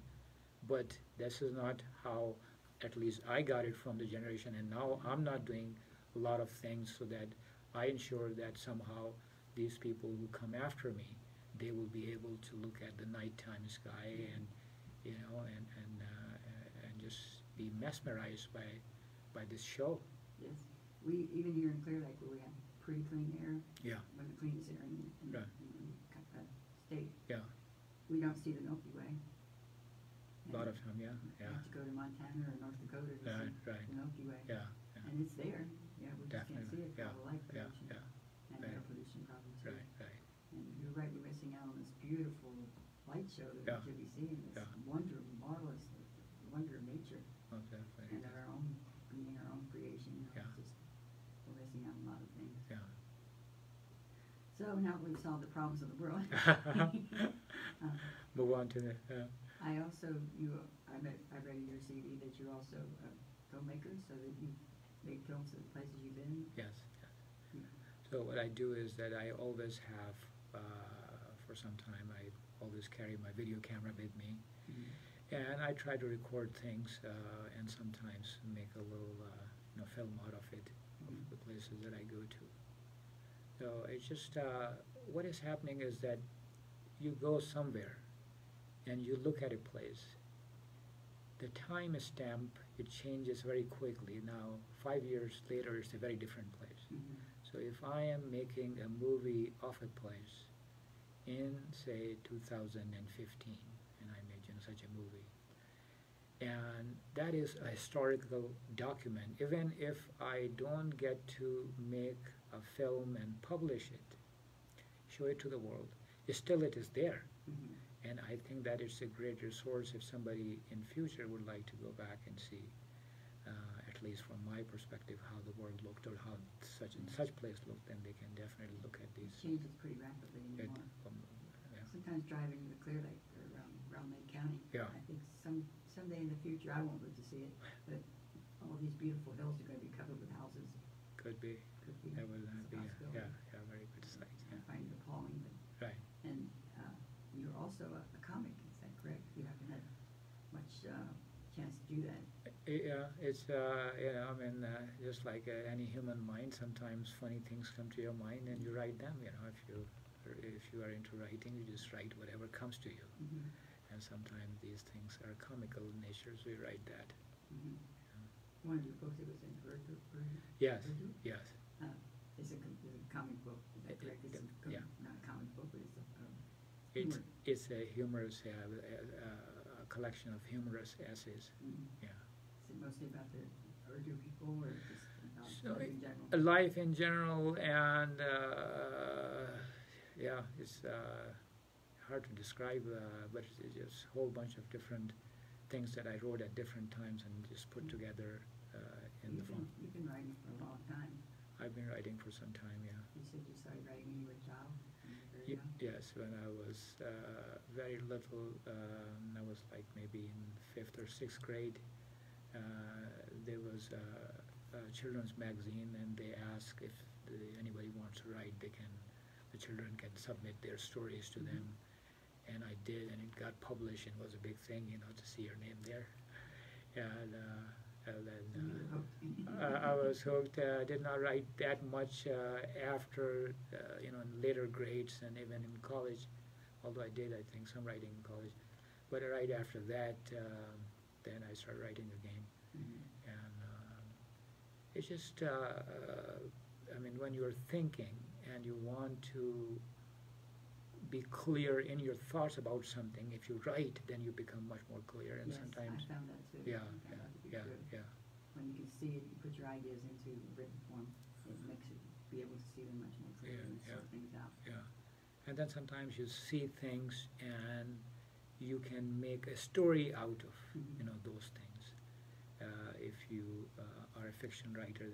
But this is not how, at least I got it from the generation, and now I'm not doing a lot of things so that I ensure that somehow these people who come after me, they will be able to look at the nighttime sky and just be mesmerized by this show. Yes. We, even here in Clear Lake, where we have pretty clean air, Yeah. one of the cleanest air in Right. the state, Yeah. we don't see the Milky Way. A lot of time, yeah. You have to go to Montana or North Dakota to Right, see right. the Milky Way. Yeah. And it's there. Yeah, we just can't see Definitely. it for Yeah. all the light Yeah. pollution Yeah. and Right. air pollution probably too. Right. And you're right, we're missing out on this beautiful light show that Yeah. we should be seeing. This Yeah. marvelous wonder of nature. Most definitely. Well, now we solve the problems of the world. Move on to the. I also, I read in your CV that you're also a filmmaker, so that you make films of the places you've been. Yes. Yeah. So what I do is that I always have, for some time, I always carry my video camera with me, and I try to record things and sometimes make a little, film out of it, of the places that I go to. So it's just what is happening is that you go somewhere and you look at a place. The time stamp, it changes very quickly. Now, 5 years later, it's a very different place. So if I am making a movie of a place in, say, 2015, and I imagine such a movie, and that is a historical document, even if I don't get to make a film and publish it, show it to the world, still it is there. And I think that it's a great resource if somebody in future would like to go back and see, at least from my perspective, how the world looked or how such and such place looked, then they can definitely look at these. It changes pretty rapidly anymore. Sometimes driving to the Clear Lake or around Lake County, Yeah. I think someday in the future, I won't live to see it, but all these beautiful hills are going to be covered with houses. Could be. That would It's a be, possibility. very good sight. I find it appalling, but Right. and you're also a comic, is that correct? You haven't had much chance to do that. Yeah, it's just like any human mind. Sometimes funny things come to your mind, and you write them. If you are into writing, you just write whatever comes to you. And sometimes these things are comical in nature, so you write that. One of your books, it was in Urdu. Yes, Urdu? yes. It's a comic book. Is that correct? It's yeah. Not a comic book, but it's a It's humor. it's a humorous, a collection of humorous essays. Yeah. Is it mostly about the Urdu people, or just about So life in general? Life in general, and it's hard to describe, but it's just a whole bunch of different things that I wrote at different times and just put together in the form. You've been writing for a long time. I've been writing for some time, yeah. You said you started writing when you were a child? When you were very young? Yes, when I was very little, I was like maybe in 5th or 6th grade. There was a children's magazine, and they asked if anybody wants to write, the children can submit their stories to them. And I did, and it got published, and it was a big thing, to see your name there. And then I was hooked. I did not write that much after, in later grades and even in college, although I did, I think, some writing in college. But right after that, then I started writing again. And it's just, when you're thinking and you want to be clear in your thoughts about something, if you write, then you become much more clear. And yes, sometimes, I found that too. yeah. When you can see it, you put your ideas into written form, it makes you be able to see them much more clearly and sort things out. Yeah. And then sometimes you see things and you can make a story out of, those things. If you are a fiction writer,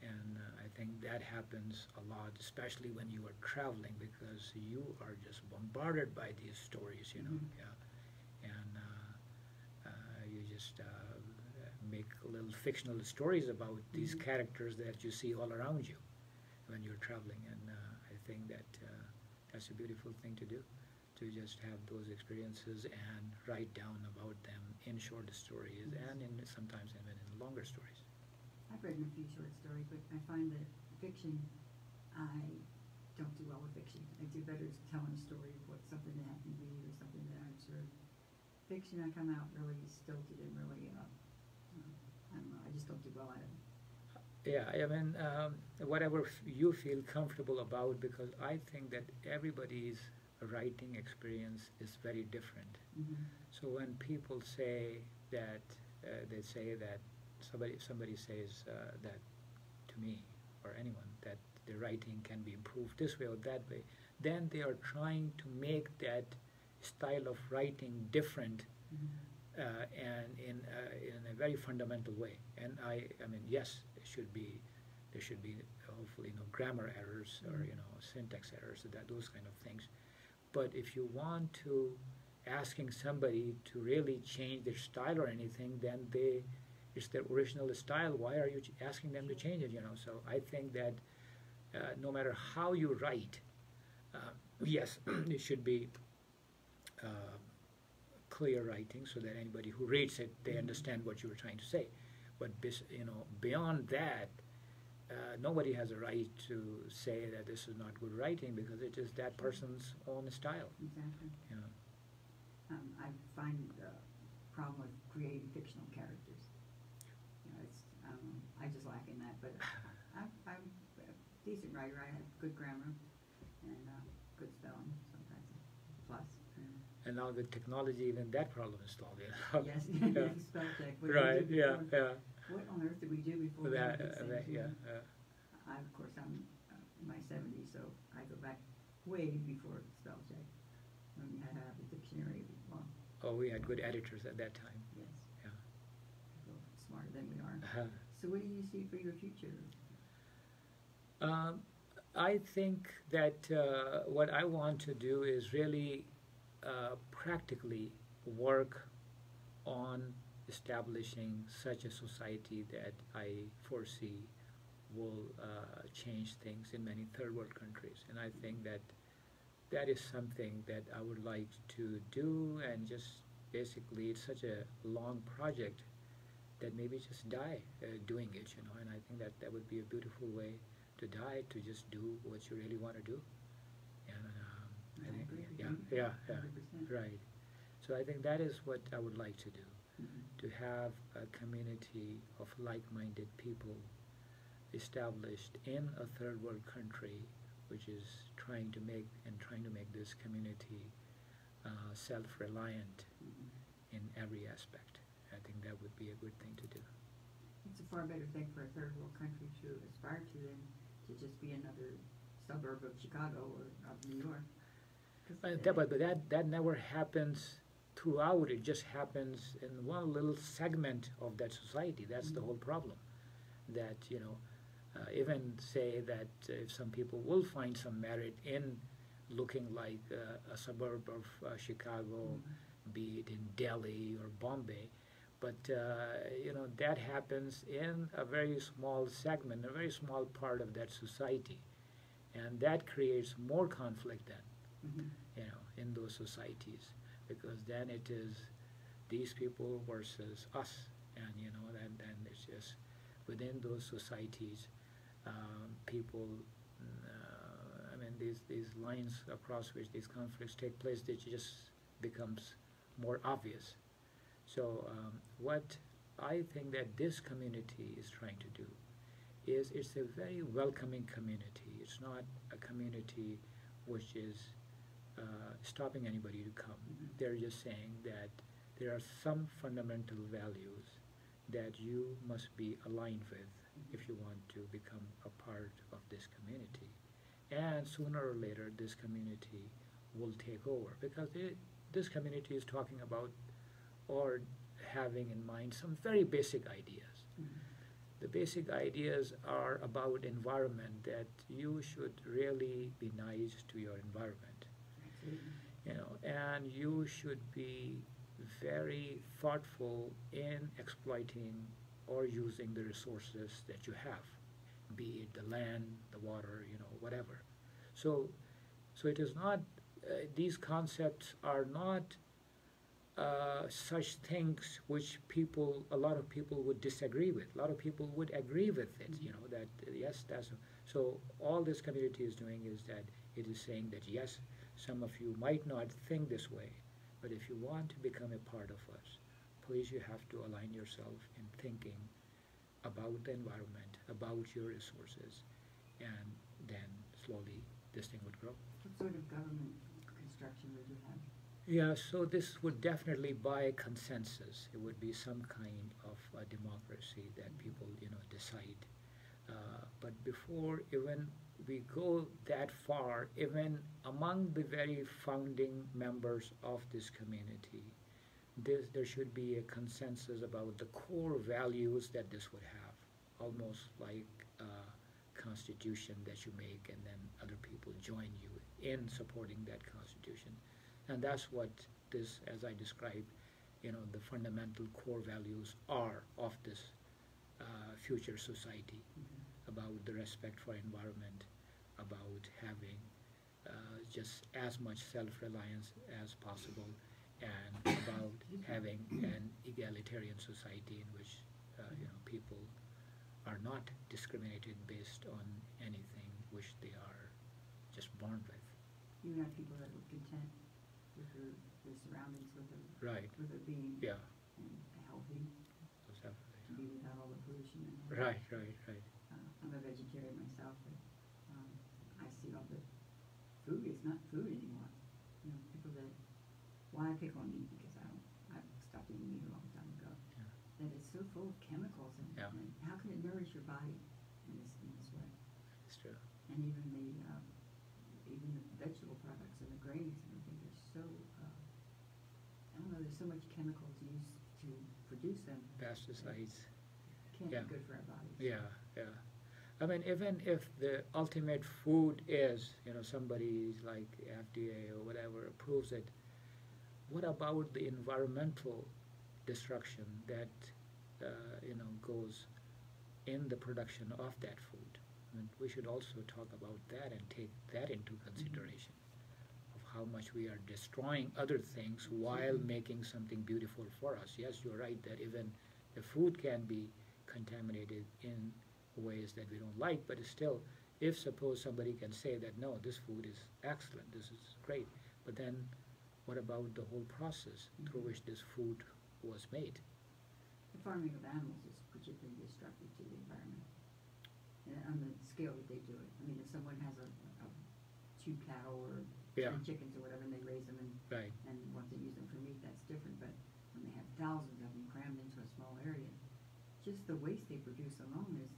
and I think that happens a lot, especially when you are traveling, because you are just bombarded by these stories, And you just make little fictional stories about these characters that you see all around you when you're traveling. And I think that that's a beautiful thing to do, to just have those experiences and write down about them in short stories and sometimes even in longer stories. I've written a few short stories, but I find that fiction, I don't do well with fiction. I do better telling a story of something that happened to me or something that I observed. Fiction, I come out really stilted and really, I don't know, I just don't do well at it. Yeah, whatever you feel comfortable about, because I think that everybody's writing experience is very different. So when people say that, somebody says that to me or anyone, that the writing can be improved this way or that way, then they are trying to make that style of writing different and in a very fundamental way. And yes, it should be there should be hopefully no grammar errors or syntax errors, those kind of things. But if you want to asking somebody to really change their style or anything, then it's their original style. Why are you asking them to change it? So I think that no matter how you write, yes, it should be clear writing so that anybody who reads it, they understand what you were trying to say. But beyond that, nobody has a right to say that this is not good writing, because it is that person's own style. Exactly. I find the problem with creating fictional characters. I just lack in that. But I'm a decent writer. I have good grammar and good spelling. Sometimes a plus. And now with technology, even that problem is solved. Yes, Yeah. spell check. Right. Yeah. Yeah. What on earth did we do before we That, did these things? yeah. Of course, I'm in my 70s, so I go back way before spell check. When we had to have a dictionary. Well, Oh, we had good editors at that time. yes. Yeah. People smarter than we are. Uh-huh. So what do you see for your future? I think that what I want to do is really practically work on establishing such a society that I foresee will change things in many third world countries. And I think that that is something that I would like to do, and just basically it's such a long project that maybe just die doing it, and I think that that would be a beautiful way to die, to just do what you really want to do. And I think, agree with yeah, you. yeah, 100%. right. So I think that is what I would like to do, Mhm. to have a community of like-minded people established in a third world country, which is trying to make this community self-reliant Mhm. in every aspect. I think that would be a good thing to do. It's a far better thing for a third world country to aspire to than to just be another suburb of Chicago or of New York. But that never happens throughout. It just happens in one little segment of that society. That's the whole problem. That, even say that if some people will find some merit in looking like a suburb of Chicago, be it in Delhi or Bombay, but that happens in a very small segment, a very small part of that society, and that creates more conflict then, Mhm. in those societies, because then it is these people versus us, and then it's just within those societies, people. These lines across which these conflicts take place, it just becomes more obvious. So what I think that this community is trying to do is it's a very welcoming community. It's not a community which is stopping anybody to come. They're just saying that there are some fundamental values that you must be aligned with if you want to become a part of this community. And sooner or later, this community will take over, because this community is talking about or having in mind some very basic ideas. Mhm. The basic ideas are about environment, that you should really be nice to your environment, Absolutely. and you should be very thoughtful in exploiting or using the resources that you have, be it the land, the water, whatever. So it is not, these concepts are not such things which a lot of people would disagree with. A lot of people would agree with it, that yes, so all this community is doing is that it is saying that yes, some of you might not think this way, but if you want to become a part of us, please, you have to align yourself in thinking about the environment, about your resources, and then slowly this thing would grow. What sort of government construction would you have? Yeah, so this would definitely by consensus. It would be some kind of a democracy that people, decide. But before even we go that far, even among the very founding members of this community, there should be a consensus about the core values that this would have, almost like constitution that you make, and then other people join you in supporting that constitution. And that's what this, as I described, the fundamental core values are of this future society, about the respect for environment, about having just as much self-reliance as possible, and about having an egalitarian society in which people are not discriminated based on anything which they are just born with. You have people that are content with their surroundings, with their Right. with their being Yeah. and healthy, Most to definitely. be without all the pollution. And Right. I'm a vegetarian myself, but I see all the food is not food anymore. People that, well, I pick on meat because I stopped eating meat a long time ago. Yeah. That it's so full of chemicals, and, Yeah. and how can it nourish your body in this way? It's true. And even the vegetable products and the grains and everything, they're so I don't know. There's so much chemicals used to produce them. Pesticides. Can't Yeah. be good for our bodies. Yeah. I mean, even if the ultimate food is, somebody like FDA or whatever approves it, what about the environmental destruction that, goes in the production of that food? I mean, we should also talk about that and take that into consideration of how much we are destroying other things while making something beautiful for us. Yes, you're right that even the food can be contaminated in ways that we don't like, but still, if suppose somebody can say that, no, this food is excellent, this is great, but then what about the whole process through which this food was made? The farming of animals is particularly destructive to the environment, and on the scale that they do it. I mean, if someone has a 2 cattle or 10 chickens or whatever, and they raise them and Right. want to use them for meat, that's different. But when they have thousands of them crammed into a small area, just the waste they produce alone is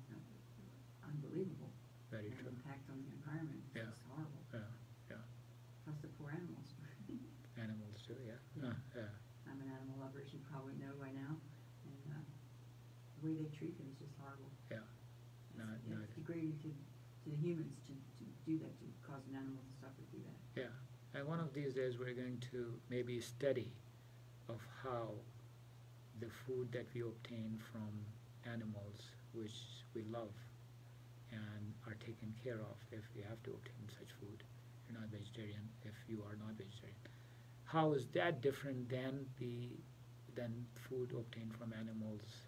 unbelievable. Very And the true. impact on the environment is Yeah. just horrible. Yeah. Plus the poor animals. Animals too, yeah. Yeah. I'm an animal lover, as you probably know by now, and the way they treat them is just horrible. Yeah. It's degrading to the humans to do that, to cause an animal to suffer through that. Yeah. And one of these days we're going to maybe study of how the food that we obtain from animals, which we love and are taken care of if we have to obtain such food. You're not vegetarian if you are not vegetarian. How is that different than food obtained from animals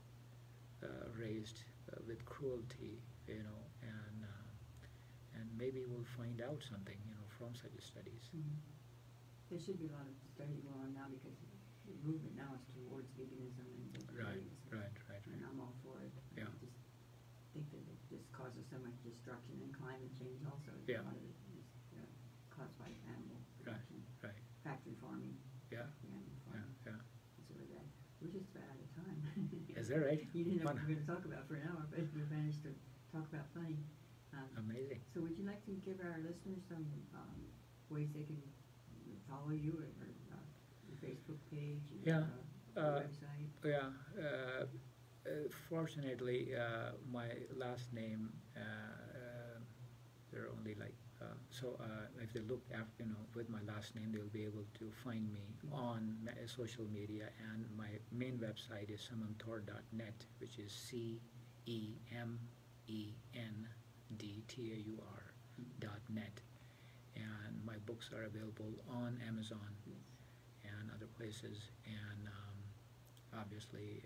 raised with cruelty, and maybe we'll find out something, from such studies. There should be a lot of study going on now because the movement now is towards veganism and vegetarianism. Right. And I'm all for it. Yeah. I just think that it just causes so much destruction, and climate change also. Yeah. A lot of it is caused by animal production, Right. factory farming, Yeah. animal farming, Yeah. and sort of that. We're just about out of time. Is that right? You didn't know what Fun. we were going to talk about for an hour, but we managed to talk about plenty. Amazing. So would you like to give our listeners some ways they can follow you, or your Facebook page, Yeah, your website? Yeah. Fortunately, my last name, there are only if they look after, with my last name, they'll be able to find me on social media, and my main website is cemendtaur.net, which is CEMENDTAUR.net, and my books are available on Amazon and other places, and obviously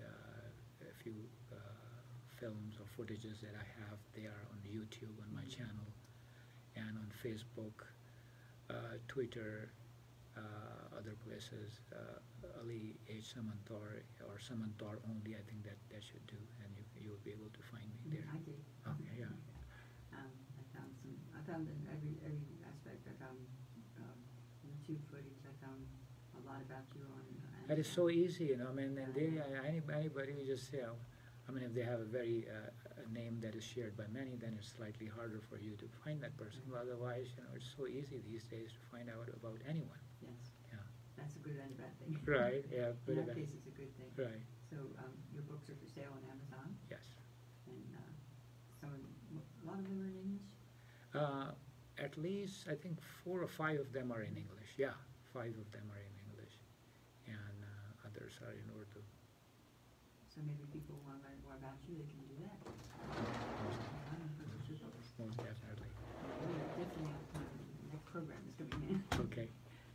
a few films or footages that I have, they are on YouTube on my channel, and on Facebook, Twitter, other places, Ali H. Cemendtaur or Cemendtaur only. I think that should do, and you will be able to find me there. I did. Okay, yeah. I found in every aspect. I found YouTube footage. I found a lot about you on. That is so easy, I mean, and anybody who just, I mean, if they have a very a name that is shared by many, then it's slightly harder for you to find that person. But otherwise, it's so easy these days to find out about anyone. Yes. Yeah. That's a good and a bad thing. Right. Yeah. In our case, it's a good thing. Right. So your books are for sale on Amazon, Yes. and a lot of them are in At least I think 4 or 5 of them are in English. Yeah, 5 of them are in English, and others are in Urdu. So maybe people want to learn more about you, they can do that. Most definitely. Definitely have time. That program is coming in. Okay.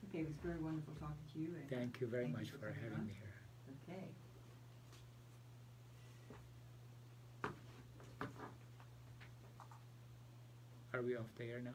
Okay, it was very wonderful talking to you. And Thank you very thank much you for coming having on. me here. Okay. Are we off the air now?